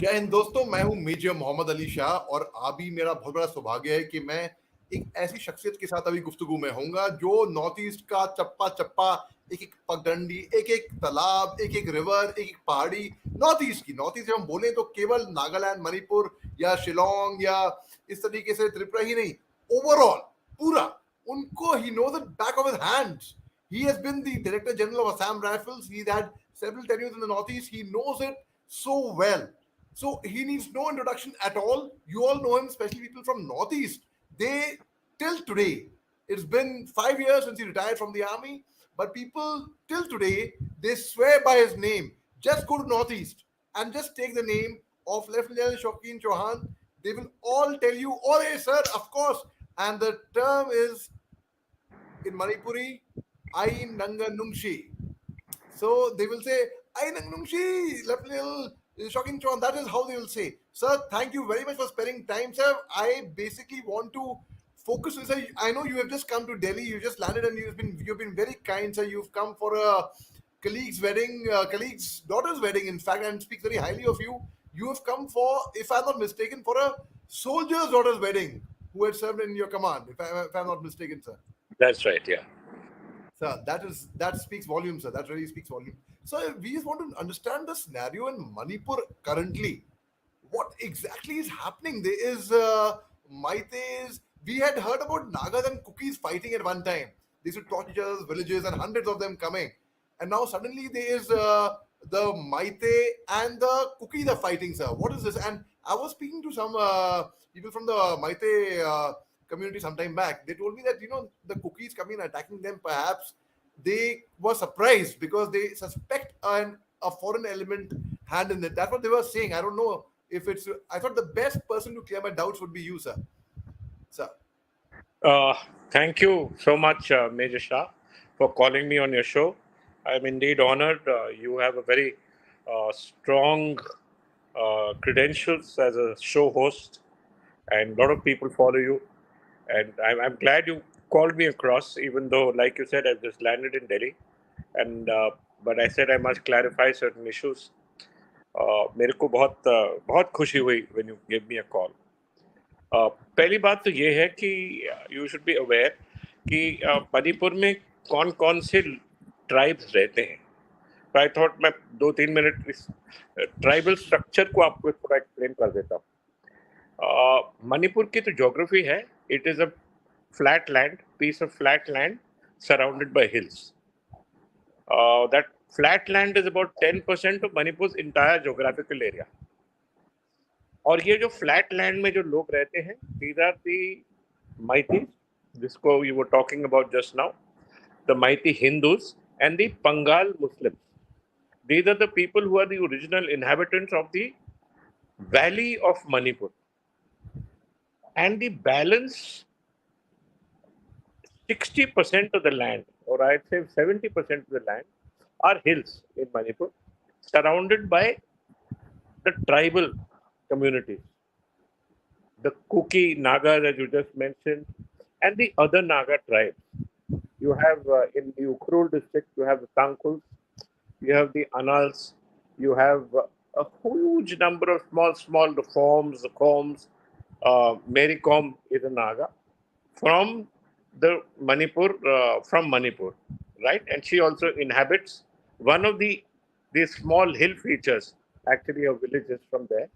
जय हिंद दोस्तों, मैं हूं मेजर मोहम्मद अली शाह और अभी मेरा बहुत बड़ा सौभाग्य है कि मैं एक ऐसी शख्सियत के साथ अभी गुफ्तगू में होऊंगा जो नॉर्थ ईस्ट का चप्पा चप्पा, एक एक पगडंडी, एक एक तालाब, एक एक रिवर, एक एक पहाड़ी, नॉर्थ ईस्ट जब हम बोले तो केवल नागालैंड, मणिपुर या शिलोंग या इस तरीके से त्रिपुरा ही नहीं, ओवरऑल पूरा उनको ही knows it back of his hands. He has been the Director General of Assam Rifles. He's had several tenures in the Northeast. He knows it so well. So he needs no introduction at all. You all know him, especially people from Northeast. They, till today, it's been 5 years since he retired from the army, but people till today, they swear by his name. Just go to Northeast and just take the name of Lieutenant General Skokin Chauhan. They will all tell you, oh, hey, sir, of course. And the term is in Manipuri, Ai Nanga Nungshi. So they will say, Ai Nanga Nungshi, Lieutenant Shocking Chon. That is how they will say. Sir, thank you very much for sparing time, sir. I basically want to focus. Sir, I know you have just come to Delhi. You just landed and you've been very kind, sir. You've come for a colleague's wedding, colleague's daughter's wedding, in fact, and speaks very highly of you. You have come for, if I'm not mistaken, for a soldier's daughter's wedding who had served in your command, if I'm not mistaken, sir. That's right, yeah. Sir, that speaks volumes, sir. That really speaks volumes. So we just want to understand the scenario in Manipur currently. What exactly is happening? There is Maites. We had heard about Nagas and Cookies fighting at one time. They used to torch each other's villages and hundreds of them coming. And now suddenly there is the Maite and the Cookies are fighting, sir. What is this? And I was speaking to some people from the Maite community some time back. They told me that, the Cookies coming and attacking them, perhaps they were surprised because they suspect a foreign element hand in it. That's what they were saying. I don't know if it's. I thought the best person to clear my doubts would be you, sir. Sir. Uh, Thank you so much, Major Shah, for calling me on your show. I'm indeed honored. You have a very strong credentials as a show host, and a lot of people follow you. And I'm glad you called me across, even though, like you said, I've just landed in Delhi. And but I said I must clarify certain issues. मेरे को बहुत खुशी हुई when you gave me a call. पहली बात तो ये है कि यू शुड बी अवेयर कि मणिपुर में कौन कौन से ट्राइब्स रहते हैं. आई थॉट मैं 2-3 मिनट इस ट्राइबल स्ट्रक्चर को आपको थोड़ा एक्सप्लेन कर देता हूँ. मणिपुर की तो ज्योग्राफी है, it is a flat land, piece of flat land surrounded by hills. That flat land is about 10% of Manipur entire geographical area. और ये जो फ्लैट लैंड में जो लोग रहते हैं, दीज आर दी माइती, जिसको you were talking about just now, the Meitei Hindus and the Pangal Muslims. These are the people who are the original inhabitants of the valley of Manipur. And the balance 60% of the land, or I'd say 70% of the land, are hills in Manipur, surrounded by the tribal communities. The Kuki Nagas, as you just mentioned, and the other Naga tribes. You have in the Ukhrul district, you have the Tangkuls, you have the Anals, you have a huge number of small reforms, the Koms. Mary Kom is a Naga from the Manipur, right? And she also inhabits one of these small hill features, actually of villages from there,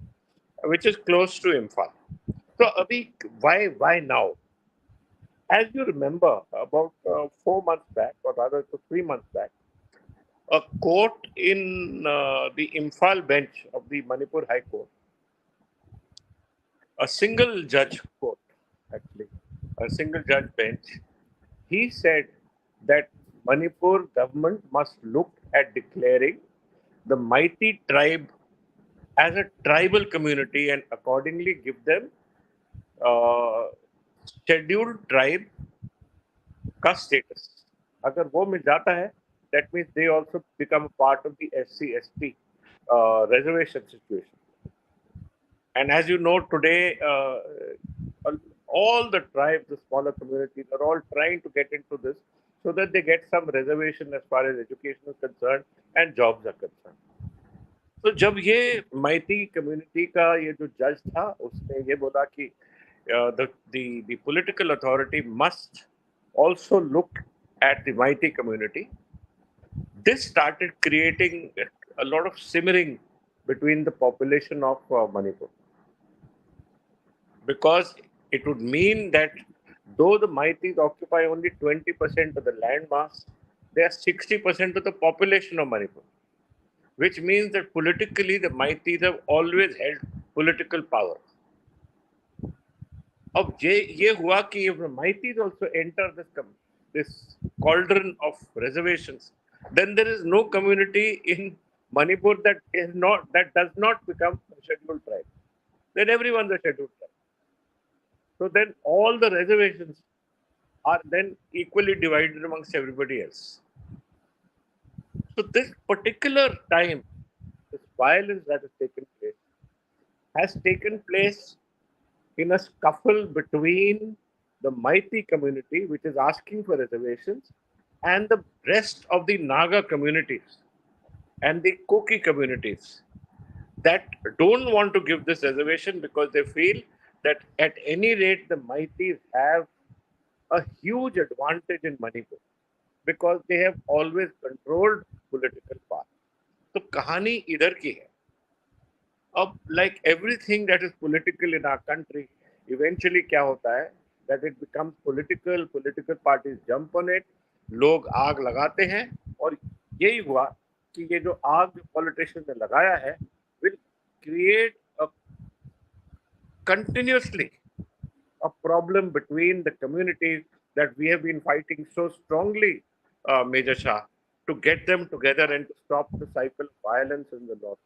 which is close to Imphal. So, Abhi, why now? As you remember, about 4 months back, or rather 3 months back, a court in the Imphal bench of the Manipur High Court, a single judge court, actually, a single judge bench, he said that Manipur government must look at declaring the Mighty tribe as a tribal community and accordingly give them scheduled tribe का status. अगर वो मिल जाता है, that means they also become a part of the SC/ST reservation situation. And as you know, today, all the tribes, the smaller communities, are all trying to get into this so that they get some reservation as far as education is concerned and jobs are concerned. तो जब ये माइती community का ये जो जज था उसने ये बोला कि the political authority must also look at the mighty community. This started creating a lot of simmering between the population of Manipur, because it would mean that though the Maitis occupy only 20% of the land mass, they are 60% of the population of Manipur, which means that politically the Maitis have always held political power. अब ये हुआ कि Maitis also enter this cauldron of reservations, then there is no community in Manipur that does not become a scheduled tribe. Then everyone's a scheduled tribe. So then all the reservations are then equally divided amongst everybody else. So this particular time, this violence that has taken place in a scuffle between the Mighty community, which is asking for reservations, and the rest of the Naga communities and the Koki communities that don't want to give this reservation because they feel that at any rate the Mighties have a huge advantage in Manipur because they have always controlled political power. तो कहानी इधर की है. अब like everything that is political in our country, eventually क्या होता है that it becomes political parties jump on it, लोग आग लगाते हैं, और यही हुआ कि ये जो आग जो politician ने लगाया है will create a continuously a problem between the communities that we have been fighting so strongly, Major Shah, to get them together and to stop the cycle of violence in the north.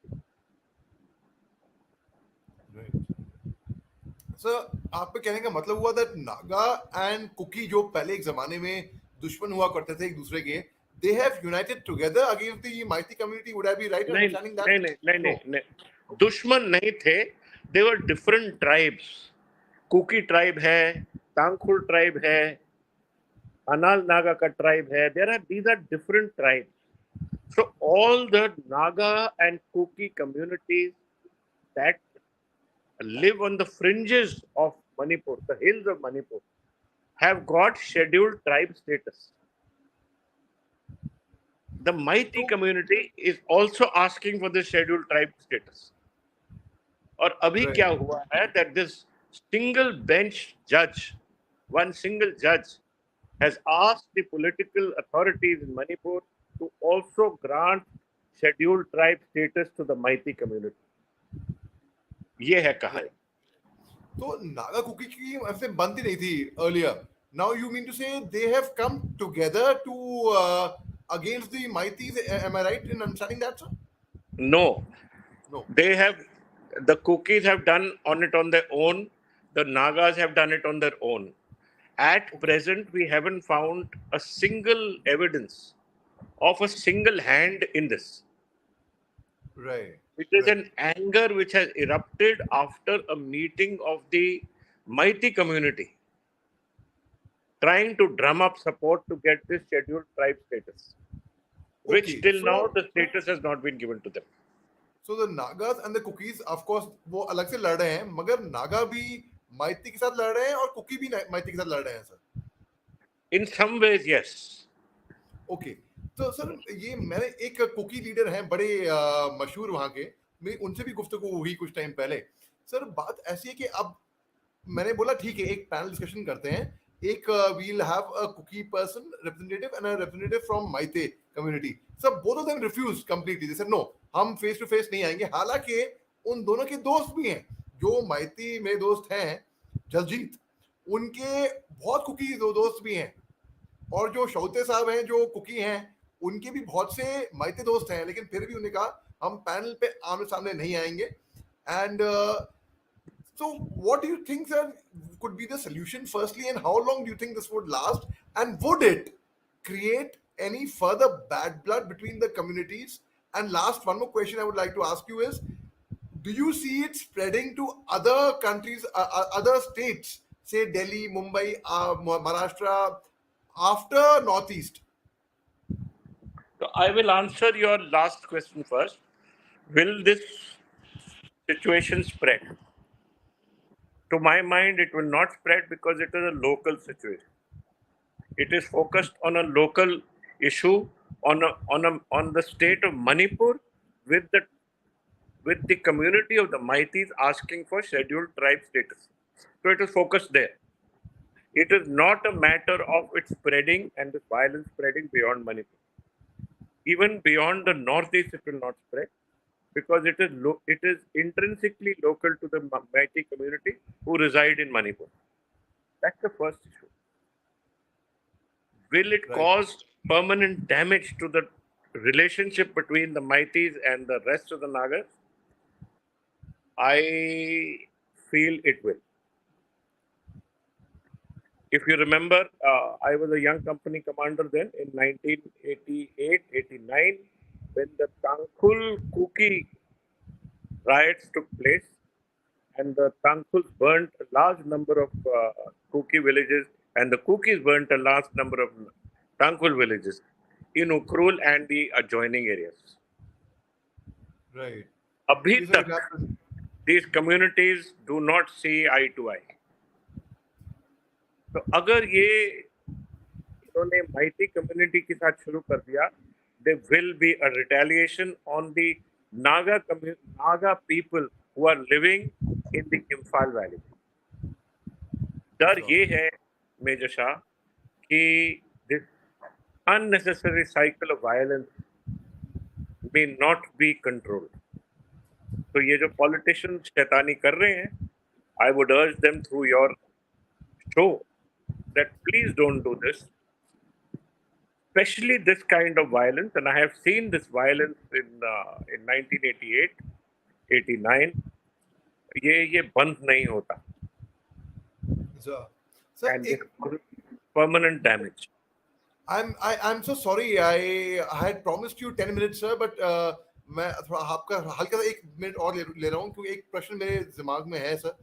Sir आपके कहने का मतलब हुआ that Naga and cookie जो पहले एक जमाने में दुश्मन हुआ करते थे एक दूसरे के, they have united together against the mighty community. Would I be right in understanding that? नहीं, दुश्मन नहीं थे. They were different tribes. Kuki tribe है, तांगखुल ट्राइब है, अनाल नागा का ट्राइब है. These are different tribes. So all the Naga and Kuki communities that live on the fringes of Manipur, the hills of Manipur, have got scheduled tribe status. The Mighty community is also asking for the scheduled tribe status. और अभी क्या हुआ है that this single bench judge, one single judge, has asked the political authorities in Manipur to also grant scheduled tribe status to the Mighty community. ये है कहानी. तो Naga cookie की ऐसे बनती नहीं थी earlier. Now you mean to say they have come together to against the Maitis? Am I right in understanding that, sir? No. No. The Kukis have done on it on their own. The Nagas have done it on their own. At present, we haven't found a single evidence of a single hand in this. Right. It is an anger which has erupted after a meeting of the Mighty community, trying to drum up support to get this scheduled tribe status, which till now the status has not been given to them. So the Nagas and the Kukis, of course, वो अलग से लड़ रहे हैं, मगर नागा भी माइती के साथ लड़ रहे हैं और कुकी भी माइती के साथ लड़ रहे हैं, sir. In some ways, yes. Okay. तो सर ये मैंने एक कुकी लीडर हैं बड़े मशहूर वहाँ के, मेरी उनसे भी गुफ्तगू हुई कुछ टाइम पहले. सर बात ऐसी है कि अब मैंने बोला ठीक है एक पैनल डिस्कशन करते हैं, एक we'll have a Kuki person representative and a representative from Maite community. Sir both of them refused completely. They said no, हम face to face नहीं आएंगे. हालांकि उन दोनों के दोस्त भी हैं, जो माइती में दोस्त हैं जलजीत, उनके बहुत कुकी दोस्त भी हैं, और जो शौते साहब हैं जो कुकी हैं उनके भी बहुत से माइती दोस्त हैं, लेकिन फिर भी उन्होंने कहा हम पैनल पे आमने सामने नहीं आएंगे. And so what do you think, sir, could be the solution firstly, and how long do you think this would last, and would it create any further bad blood between the communities? And last, one more question I would like to ask you is, do you see it spreading to other countries, other states, say Delhi, Mumbai, Maharashtra, after Northeast? So I will answer your last question first. Will this situation spread? To my mind, it will not spread because it is a local situation. It is focused on a local issue on the state of Manipur with the community of the Maitis asking for scheduled tribe status. So it is focused there. It is not a matter of it spreading and the violence spreading beyond Manipur. Even beyond the northeast, it will not spread because it is intrinsically local to the Meitei community who reside in Manipur. That's the first issue. Will it Right. cause permanent damage to the relationship between the Maitis and the rest of the Nagas? I feel it will. If you remember, I was a young company commander then in 1988, 89, when the Tangkhul Kuki riots took place, and the Tangkhuls burnt a large number of Kuki villages, and the Kukis burnt a large number of Tangkhul villages in Ukrul and the adjoining areas. Right. Abhi Yes, sir, it tak, happened. these communities do not see eye to eye. तो अगर ये इन्होंने mighty community के साथ शुरू कर दिया, there will be a retaliation on the Naga people who are living in the Imphal Valley. डर Sure. ये है मेजर शाह कि this unnecessary cycle of violence may not be controlled. तो ये जो politicians शैतानी कर रहे हैं, I would urge them through your show that please don't do this, especially this kind of violence. And I have seen this violence in 1988, 89. ये बंद नहीं होता, Sir, sir, and this causes permanent damage. I'm so sorry. I had promised you 10 minutes, sir, but मैं थोड़ा आपका हल्का सा 1 minute और ले रहा हूँ क्योंकि एक प्रश्न मेरे दिमाग में है सर.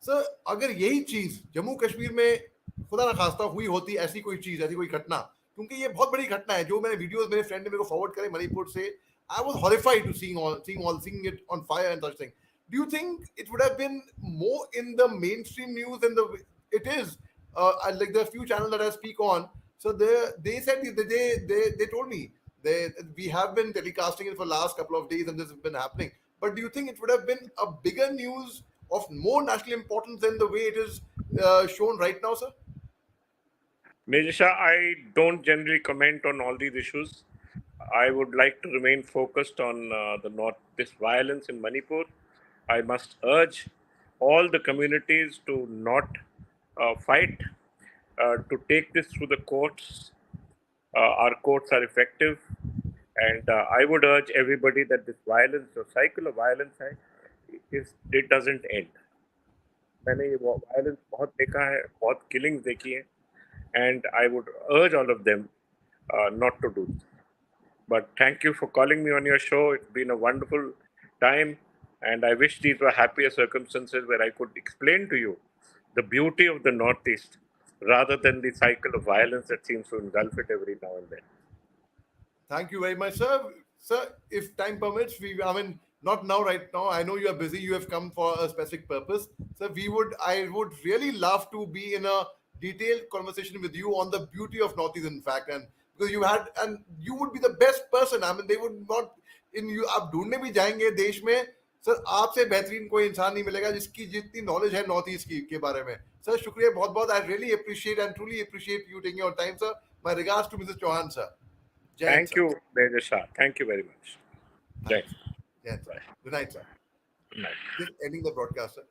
सर, अगर यही चीज जम्मू कश्मीर में खुदा ना खास्ता हुई होती, ऐसी कोई चीज, ऐसी कोई घटना, क्योंकि ये बहुत बड़ी घटना है, जो मैंने वीडियोस मेरे फ्रेंड ने मेरे को फॉरवर्ड करे मणिपुर से, I was horrified to seeing it on fire and such thing. Do you think it would have been more in the mainstream news than it is? Like the few channels that I speak on, so they said they told me we have been telecasting it for last couple of days and this has been happening. But do you think it would have been a bigger news of more national importance than the way it is shown right now, sir? Major Shah, I don't generally comment on all these issues. I would like to remain focused on this violence in Manipur. I must urge all the communities to not fight, to take this through the courts. Our courts are effective, and I would urge everybody that this violence, the cycle of violence, it doesn't end. मैंने ये violence बहुत देखा है, बहुत killings देखी है, and I would urge all of them not to do this. But thank you for calling me on your show. It's been a wonderful time, and I wish these were happier circumstances where I could explain to you the beauty of the Northeast rather than the cycle of violence that seems to engulf it every now and then. Thank you very much, sir. Sir, if time permits, I mean, not now, right now. I know you are busy. You have come for a specific purpose. Sir, I would really love to be in a detailed conversation with you on the beauty of Northeast, in fact, and because you would be the best person. I mean, they would not, in you, आप ढूंढने भी जाएंगे देश में, sir आपसे बेहतरीन कोई इंसान नहीं मिलेगा जिसकी जितनी नॉलेज है नॉर्थ ईस्ट के बारे में. सर शुक्रिया बहुत बहुत. I really appreciate and truly appreciate you taking your time, sir. My regards to Mrs Chauhan, sir. Thank you, Major Shah. Thank you very much. Jai. Yes, sir. Good night, sir. Good night. Just ending the broadcast, sir.